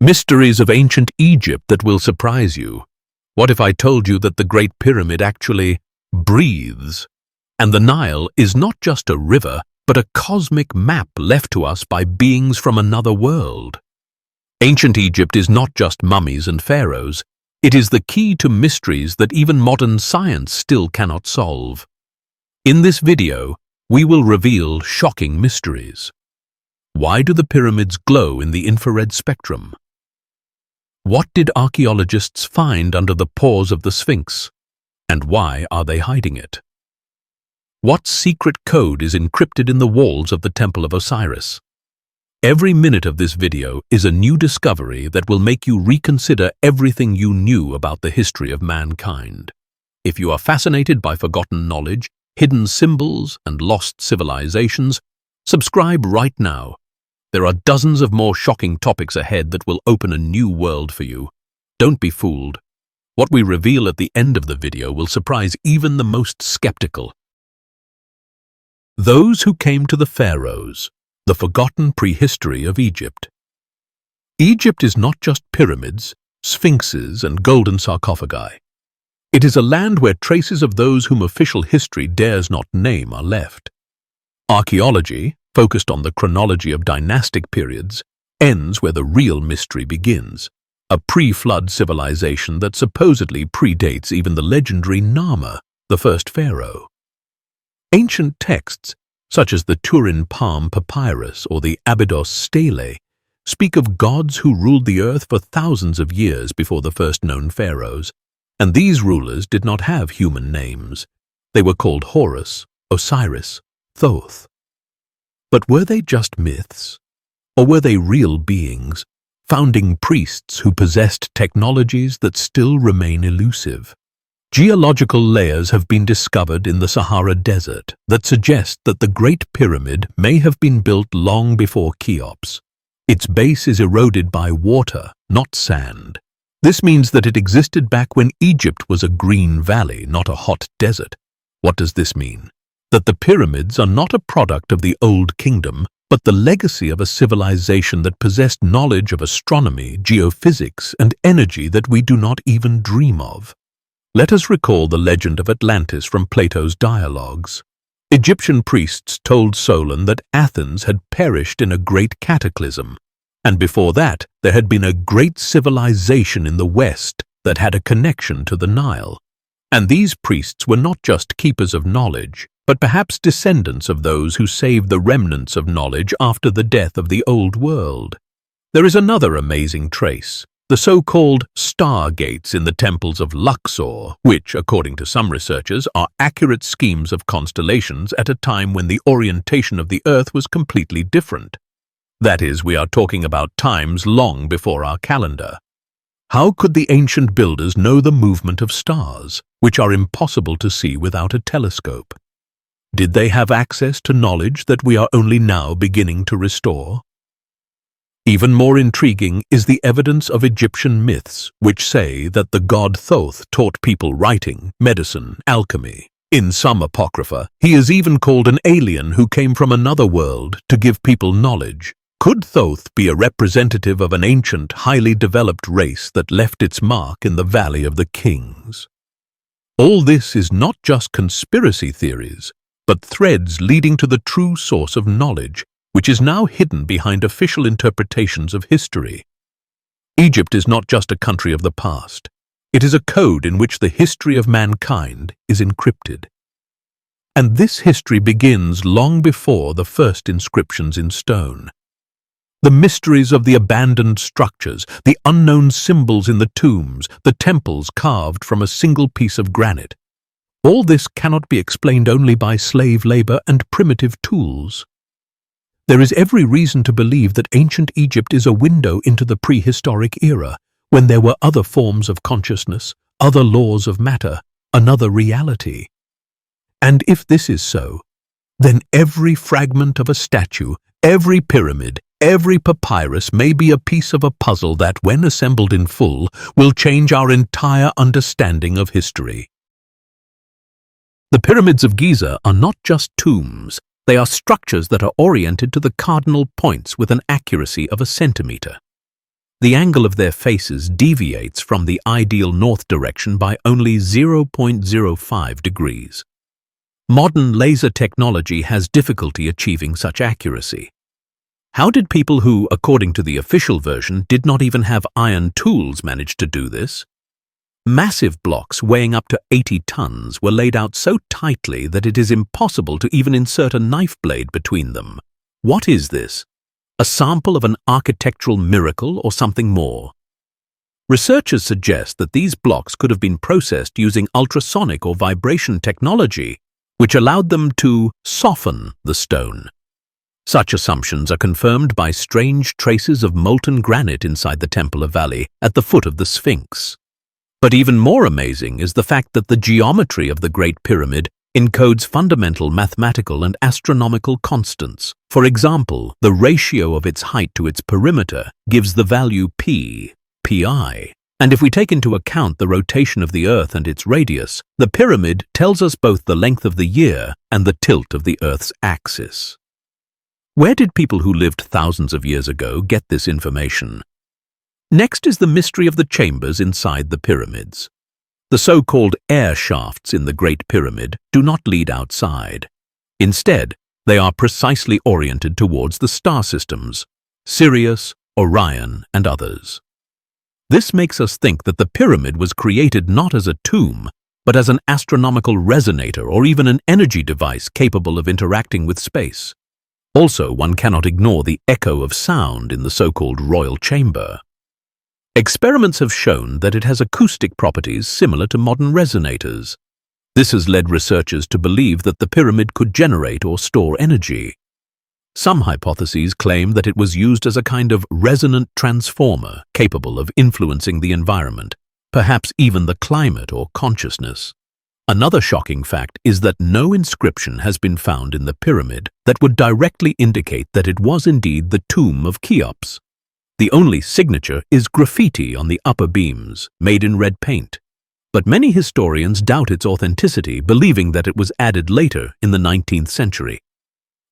Mysteries of ancient Egypt that will surprise you. What if I told you that the Great Pyramid actually breathes? And the Nile is not just a river, but a cosmic map left to us by beings from another world. Ancient Egypt is not just mummies and pharaohs. It is the key to mysteries that even modern science still cannot solve. In this video, we will reveal shocking mysteries. Why do the pyramids glow in the infrared spectrum? What did archaeologists find under the paws of the Sphinx? And why are they hiding it? What secret code is encrypted in the walls of the Temple of Osiris? Every minute of this video is a new discovery that will make you reconsider everything you knew about the history of mankind. If you are fascinated by forgotten knowledge, hidden symbols, and lost civilizations, subscribe right now. There are dozens of more shocking topics ahead that will open a new world for you. Don't be fooled. What we reveal at the end of the video will surprise even the most skeptical. Those who came to the pharaohs, the forgotten prehistory of Egypt. Egypt is not just pyramids, sphinxes, and golden sarcophagi. It is a land where traces of those whom official history dares not name are left. Archaeology, focused on the chronology of dynastic periods, ends where the real mystery begins, a pre-flood civilization that supposedly predates even the legendary Nama, the first pharaoh. Ancient texts, such as the Turin Palm Papyrus or the Abydos Stele, speak of gods who ruled the earth for thousands of years before the first known pharaohs, and these rulers did not have human names. They were called Horus, Osiris, Thoth. But were they just myths? Or were they real beings, founding priests who possessed technologies that still remain elusive? Geological layers have been discovered in the Sahara Desert that suggest that the Great Pyramid may have been built long before Cheops. Its base is eroded by water, not sand. This means that it existed back when Egypt was a green valley, not a hot desert. What does this mean? That the pyramids are not a product of the Old Kingdom, but the legacy of a civilization that possessed knowledge of astronomy, geophysics, and energy that we do not even dream of. Let us recall the legend of Atlantis from Plato's dialogues. Egyptian priests told Solon that Athens had perished in a great cataclysm, and before that there had been a great civilization in the West that had a connection to the Nile. And these priests were not just keepers of knowledge, but perhaps descendants of those who saved the remnants of knowledge after the death of the old world. There is another amazing trace, the so-called star gates in the temples of Luxor, which, according to some researchers, are accurate schemes of constellations at a time when the orientation of the Earth was completely different. That is, we are talking about times long before our calendar. How could the ancient builders know the movement of stars, which are impossible to see without a telescope? Did they have access to knowledge that we are only now beginning to restore? Even more intriguing is the evidence of Egyptian myths, which say that the god Thoth taught people writing, medicine, alchemy. In some apocrypha, he is even called an alien who came from another world to give people knowledge. Could Thoth be a representative of an ancient, highly developed race that left its mark in the Valley of the Kings? All this is not just conspiracy theories, but threads leading to the true source of knowledge, which is now hidden behind official interpretations of history. Egypt is not just a country of the past. It is a code in which the history of mankind is encrypted. And this history begins long before the first inscriptions in stone. The mysteries of the abandoned structures, the unknown symbols in the tombs, the temples carved from a single piece of granite. All this cannot be explained only by slave labor and primitive tools. There is every reason to believe that ancient Egypt is a window into the prehistoric era, when there were other forms of consciousness, other laws of matter, another reality. And if this is so, then every fragment of a statue, every pyramid, every papyrus may be a piece of a puzzle that, when assembled in full, will change our entire understanding of history. The pyramids of Giza are not just tombs. They are structures that are oriented to the cardinal points with an accuracy of a centimeter. the angle of their faces deviates from the ideal north direction by only 0.05 degrees. Modern laser technology has difficulty achieving such accuracy. How did people who, according to the official version, did not even have iron tools manage to do this? Massive blocks weighing up to 80 tons were laid out so tightly that it is impossible to even insert a knife blade between them. What is this? A sample of an architectural miracle or something more? Researchers suggest that these blocks could have been processed using ultrasonic or vibration technology, which allowed them to soften the stone. Such assumptions are confirmed by strange traces of molten granite inside the Temple of Valley at the foot of the Sphinx. But even more amazing is the fact that the geometry of the Great Pyramid encodes fundamental mathematical and astronomical constants. For example, the ratio of its height to its perimeter gives the value pi. And if we take into account the rotation of the Earth and its radius, the pyramid tells us both the length of the year and the tilt of the Earth's axis. Where did people who lived thousands of years ago get this information? Next is the mystery of the chambers inside the pyramids. The so-called air shafts in the Great Pyramid do not lead outside. Instead, they are precisely oriented towards the star systems, Sirius, Orion, and others. This makes us think that the pyramid was created not as a tomb, but as an astronomical resonator or even an energy device capable of interacting with space. Also, one cannot ignore the echo of sound in the so-called royal chamber. Experiments have shown that it has acoustic properties similar to modern resonators. This has led researchers to believe that the pyramid could generate or store energy. Some hypotheses claim that it was used as a kind of resonant transformer capable of influencing the environment, perhaps even the climate or consciousness. Another shocking fact is that no inscription has been found in the pyramid that would directly indicate that it was indeed the tomb of Cheops. The only signature is graffiti on the upper beams, made in red paint. But many historians doubt its authenticity, believing that it was added later in the 19th century.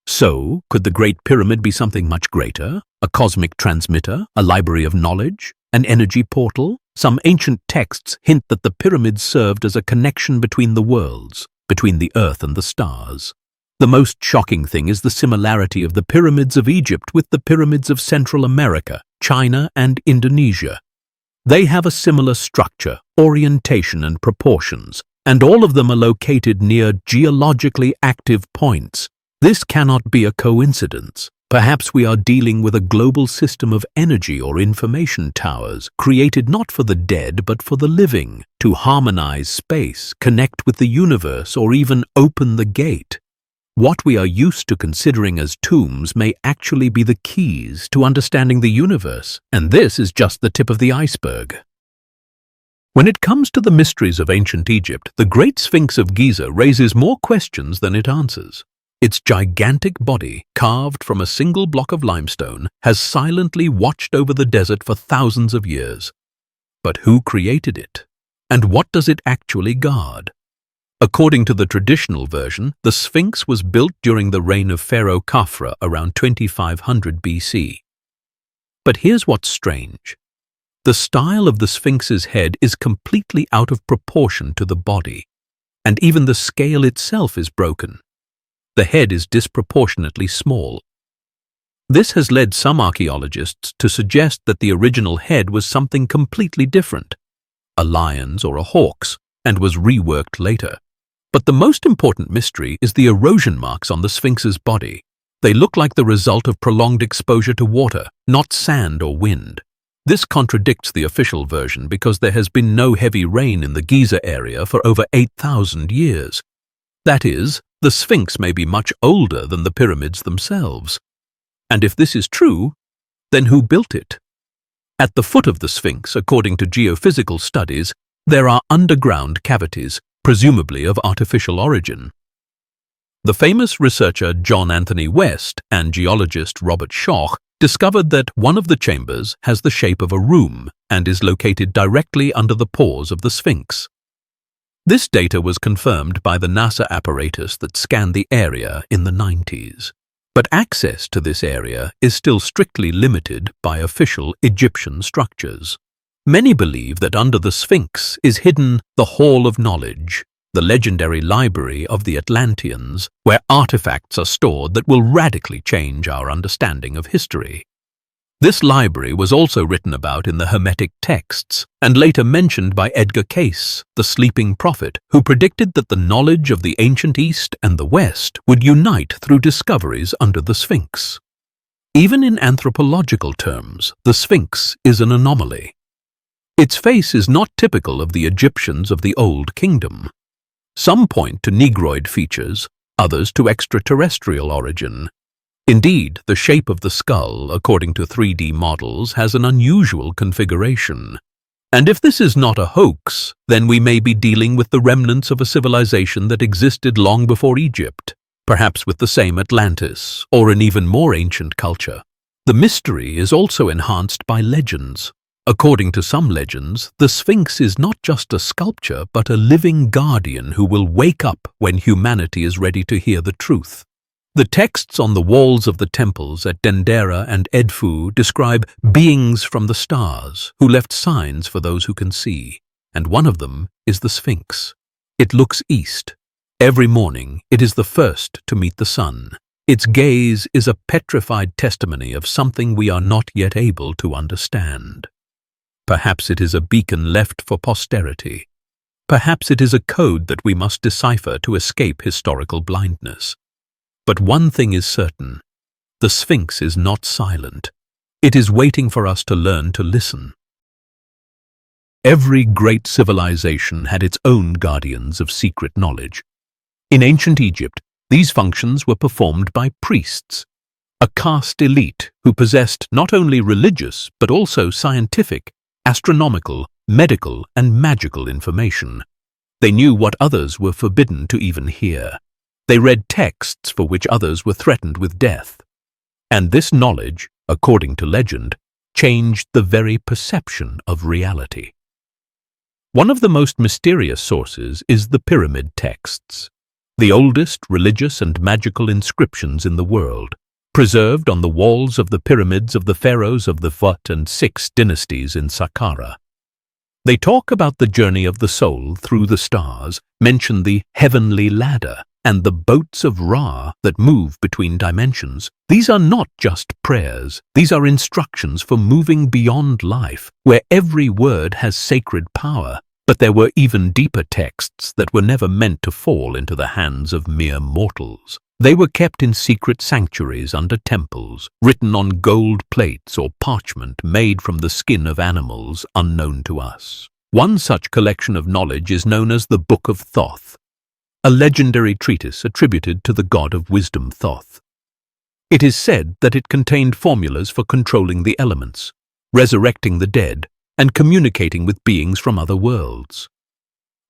So, could the Great Pyramid be something much greater? A cosmic transmitter? A library of knowledge? An energy portal? Some ancient texts hint that the pyramids served as a connection between the worlds, between the Earth and the stars. The most shocking thing is the similarity of the pyramids of Egypt with the pyramids of Central America, China, and Indonesia. They have a similar structure, orientation, and proportions, and all of them are located near geologically active points. This cannot be a coincidence. Perhaps we are dealing with a global system of energy or information towers, created not for the dead but for the living, to harmonize space, connect with the universe, or even open the gate. What we are used to considering as tombs may actually be the keys to understanding the universe, and this is just the tip of the iceberg. When it comes to the mysteries of ancient Egypt, the Great Sphinx of Giza raises more questions than it answers. Its gigantic body, carved from a single block of limestone, has silently watched over the desert for thousands of years. But who created it? And what does it actually guard? According to the traditional version, the Sphinx was built during the reign of Pharaoh Khafra around 2500 BC. But here's what's strange. The style of the Sphinx's head is completely out of proportion to the body, and even the scale itself is broken. The head is disproportionately small. This has led some archaeologists to suggest that the original head was something completely different, a lion's or a hawk's, and was reworked later. But the most important mystery is the erosion marks on the Sphinx's body. They look like the result of prolonged exposure to water, not sand or wind. This contradicts the official version because there has been no heavy rain in the Giza area for over 8,000 years. That is, the Sphinx may be much older than the pyramids themselves. And if this is true, then who built it? At the foot of the Sphinx, according to geophysical studies, there are underground cavities, presumably of artificial origin. The famous researcher John Anthony West and geologist Robert Schoch discovered that one of the chambers has the shape of a room and is located directly under the paws of the Sphinx. This data was confirmed by the NASA apparatus that scanned the area in the 90s. But access to this area is still strictly limited by official Egyptian structures. Many believe that under the Sphinx is hidden the Hall of Knowledge, the legendary library of the Atlanteans, where artifacts are stored that will radically change our understanding of history. This library was also written about in the Hermetic texts and later mentioned by Edgar Cayce, the sleeping prophet, who predicted that the knowledge of the ancient East and the West would unite through discoveries under the Sphinx. Even in anthropological terms, the Sphinx is an anomaly. Its face is not typical of the Egyptians of the Old Kingdom. Some point to Negroid features, others to extraterrestrial origin. Indeed, the shape of the skull, according to 3D models, has an unusual configuration. And if this is not a hoax, then we may be dealing with the remnants of a civilization that existed long before Egypt, perhaps with the same Atlantis, or an even more ancient culture. The mystery is also enhanced by legends. According to some legends, the Sphinx is not just a sculpture, but a living guardian who will wake up when humanity is ready to hear the truth. The texts on the walls of the temples at Dendera and Edfu describe beings from the stars who left signs for those who can see, and one of them is the Sphinx. It looks east. Every morning, it is the first to meet the sun. Its gaze is a petrified testimony of something we are not yet able to understand. Perhaps it is a beacon left for posterity. Perhaps it is a code that we must decipher to escape historical blindness. But one thing is certain. The Sphinx is not silent. It is waiting for us to learn to listen. Every great civilization had its own guardians of secret knowledge. In ancient Egypt, these functions were performed by priests, a caste elite who possessed not only religious but also scientific, astronomical, medical, and magical information. They knew what others were forbidden to even hear. They read texts for which others were threatened with death. And this knowledge, according to legend, changed the very perception of reality. One of the most mysterious sources is the pyramid texts, the oldest religious and magical inscriptions in the world, preserved on the walls of the pyramids of the pharaohs of the Phut and 6 dynasties in Saqqara. They talk about the journey of the soul through the stars, mention the heavenly ladder, and the boats of Ra that move between dimensions. These are not just prayers. These are instructions for moving beyond life, where every word has sacred power. But there were even deeper texts that were never meant to fall into the hands of mere mortals. They were kept in secret sanctuaries under temples, written on gold plates or parchment made from the skin of animals unknown to us. One such collection of knowledge is known as the Book of Thoth, a legendary treatise attributed to the god of wisdom Thoth. It is said that it contained formulas for controlling the elements, resurrecting the dead, and communicating with beings from other worlds.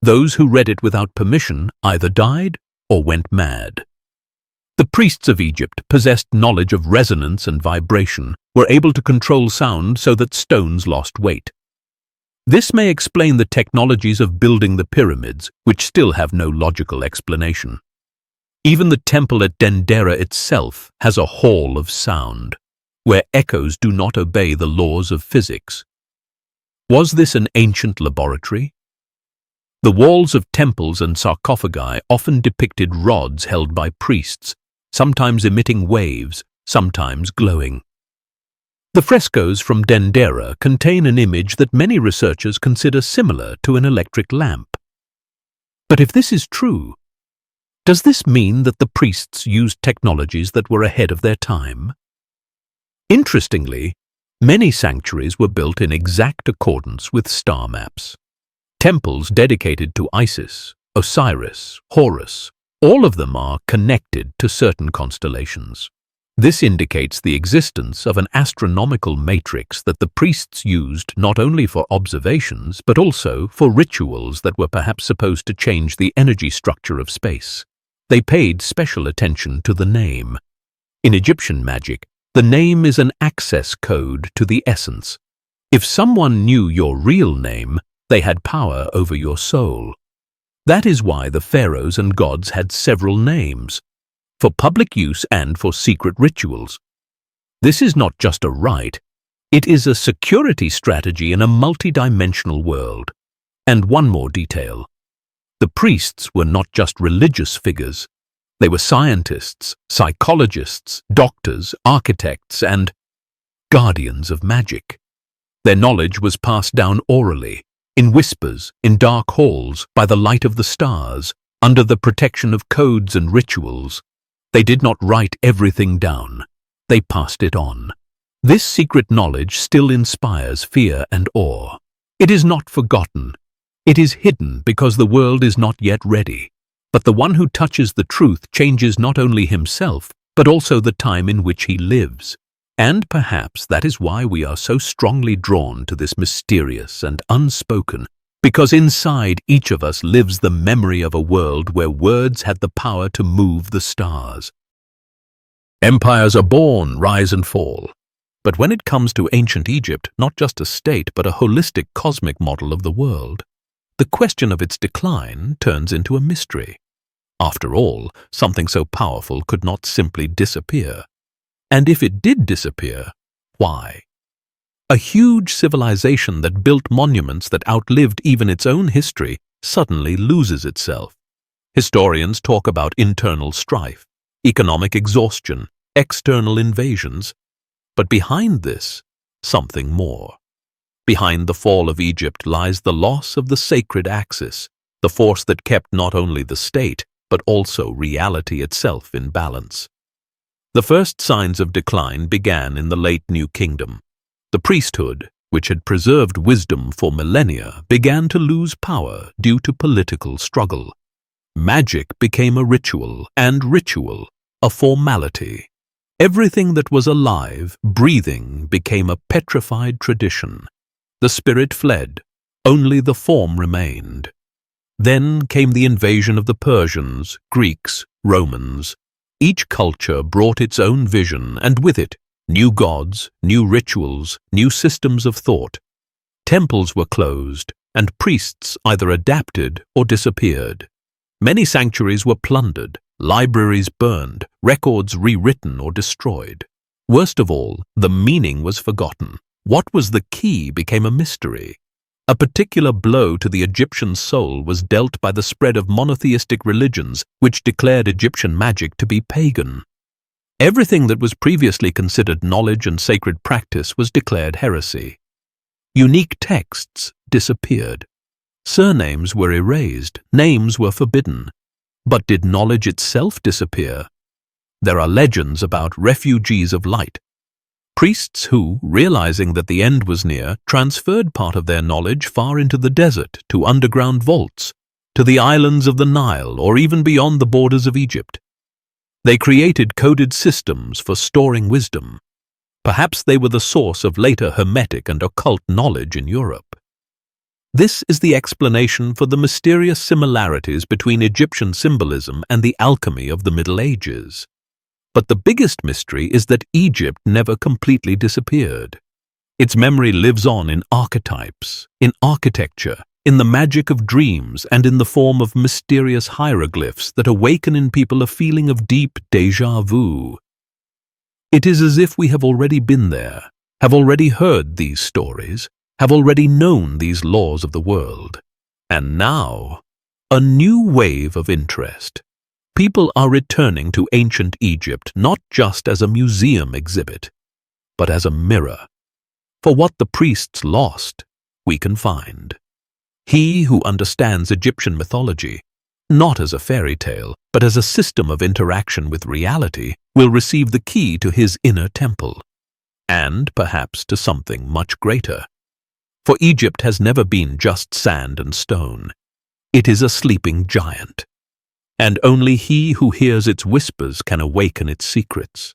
Those who read it without permission either died or went mad. The priests of Egypt possessed knowledge of resonance and vibration, were able to control sound so that stones lost weight. This may explain the technologies of building the pyramids, which still have no logical explanation. Even the temple at Dendera itself has a hall of sound, where echoes do not obey the laws of physics. Was this an ancient laboratory? The walls of temples and sarcophagi often depicted rods held by priests, sometimes emitting waves, sometimes glowing. The frescoes from Dendera contain an image that many researchers consider similar to an electric lamp. But if this is true, does this mean that the priests used technologies that were ahead of their time? Interestingly, many sanctuaries were built in exact accordance with star maps. Temples dedicated to Isis, Osiris, Horus, all of them are connected to certain constellations. This indicates the existence of an astronomical matrix that the priests used not only for observations but also for rituals that were perhaps supposed to change the energy structure of space. They paid special attention to the name. In Egyptian magic, the name is an access code to the essence. If someone knew your real name, they had power over your soul. That is why the pharaohs and gods had several names. for public use and for secret rituals. This is not just a rite, it is a security strategy in a multi-dimensional world. And one more detail. The priests were not just religious figures. They were scientists, psychologists, doctors, architects, and guardians of magic. Their knowledge was passed down orally, in whispers, in dark halls, by the light of the stars, under the protection of codes and rituals. They did not write everything down. They passed it on. This secret knowledge still inspires fear and awe. It is not forgotten. It is hidden because the world is not yet ready. But the one who touches the truth changes not only himself, but also the time in which he lives. And perhaps that is why we are so strongly drawn to this mysterious and unspoken, because inside each of us lives the memory of a world where words had the power to move the stars. Empires are born, rise and fall. But when it comes to ancient Egypt, not just a state but a holistic cosmic model of the world, the question of its decline turns into a mystery. After all, something so powerful could not simply disappear. And if it did disappear, why? A huge civilization that built monuments that outlived even its own history suddenly loses itself. Historians talk about internal strife, economic exhaustion, external invasions. But behind this, something more. Behind the fall of Egypt lies the loss of the sacred axis, the force that kept not only the state, but also reality itself in balance. The first signs of decline began in the late New Kingdom. The priesthood, which had preserved wisdom for millennia, began to lose power due to political struggle. Magic became a ritual, and ritual a formality. Everything that was alive, breathing, became a petrified tradition. The spirit fled, only the form remained. Then came the invasion of the Persians, Greeks, Romans. Each culture brought its own vision, and with it, new gods, new rituals, new systems of thought. Temples were closed, and priests either adapted or disappeared. Many sanctuaries were plundered, libraries burned, records rewritten or destroyed. Worst of all, the meaning was forgotten. What was the key became a mystery. A particular blow to the Egyptian soul was dealt by the spread of monotheistic religions, which declared Egyptian magic to be pagan. Everything that was previously considered knowledge and sacred practice was declared heresy. Unique texts disappeared. Surnames were erased, names were forbidden. But did knowledge itself disappear? There are legends about refugees of light. Priests who, realizing that the end was near, transferred part of their knowledge far into the desert, to underground vaults, to the islands of the Nile, or even beyond the borders of Egypt. They created coded systems for storing wisdom. Perhaps they were the source of later Hermetic and occult knowledge in Europe. This is the explanation for the mysterious similarities between Egyptian symbolism and the alchemy of the Middle Ages. But the biggest mystery is that Egypt never completely disappeared. Its memory lives on in archetypes, in architecture, in the magic of dreams, and in the form of mysterious hieroglyphs that awaken in people a feeling of deep déjà vu. It is as if we have already been there, have already heard these stories, have already known these laws of the world. And now, a new wave of interest. People are returning to ancient Egypt not just as a museum exhibit, but as a mirror. For what the priests lost, we can find. He who understands Egyptian mythology, not as a fairy tale, but as a system of interaction with reality, will receive the key to his inner temple, and perhaps to something much greater. For Egypt has never been just sand and stone. It is a sleeping giant, and only he who hears its whispers can awaken its secrets.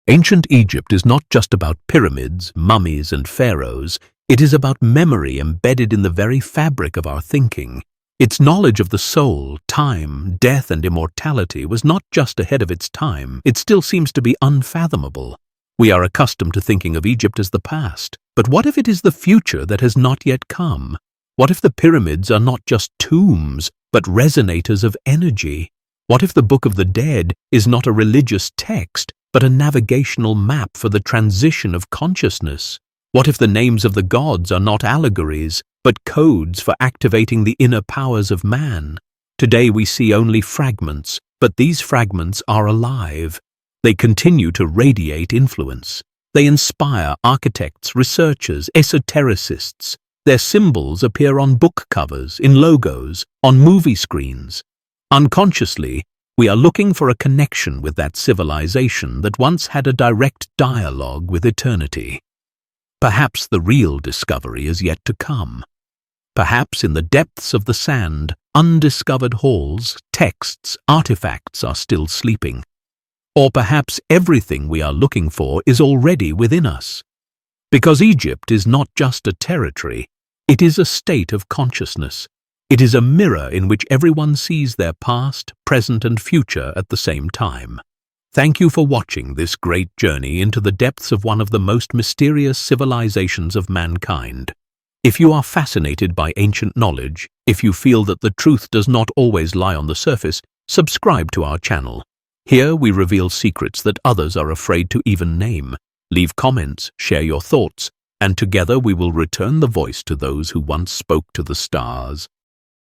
Ancient Egypt is not just about pyramids, mummies, and pharaohs. It is about memory embedded in the very fabric of our thinking. Its knowledge of the soul, time, death, and immortality was not just ahead of its time. It still seems to be unfathomable. We are accustomed to thinking of Egypt as the past. But what if it is the future that has not yet come? What if the pyramids are not just tombs, but resonators of energy? What if the Book of the Dead is not a religious text, but a navigational map for the transition of consciousness? What if the names of the gods are not allegories, but codes for activating the inner powers of man? Today we see only fragments, but these fragments are alive. They continue to radiate influence. They inspire architects, researchers, esotericists. Their symbols appear on book covers, in logos, on movie screens. Unconsciously, we are looking for a connection with that civilization that once had a direct dialogue with eternity. Perhaps the real discovery is yet to come. Perhaps in the depths of the sand, undiscovered halls, texts, artifacts are still sleeping. Or perhaps everything we are looking for is already within us. Because Egypt is not just a territory, it is a state of consciousness. It is a mirror in which everyone sees their past, present, and future at the same time. Thank you for watching this great journey into the depths of one of the most mysterious civilizations of mankind. If you are fascinated by ancient knowledge, if you feel that the truth does not always lie on the surface, subscribe to our channel. Here we reveal secrets that others are afraid to even name. Leave comments, share your thoughts, and together we will return the voice to those who once spoke to the stars.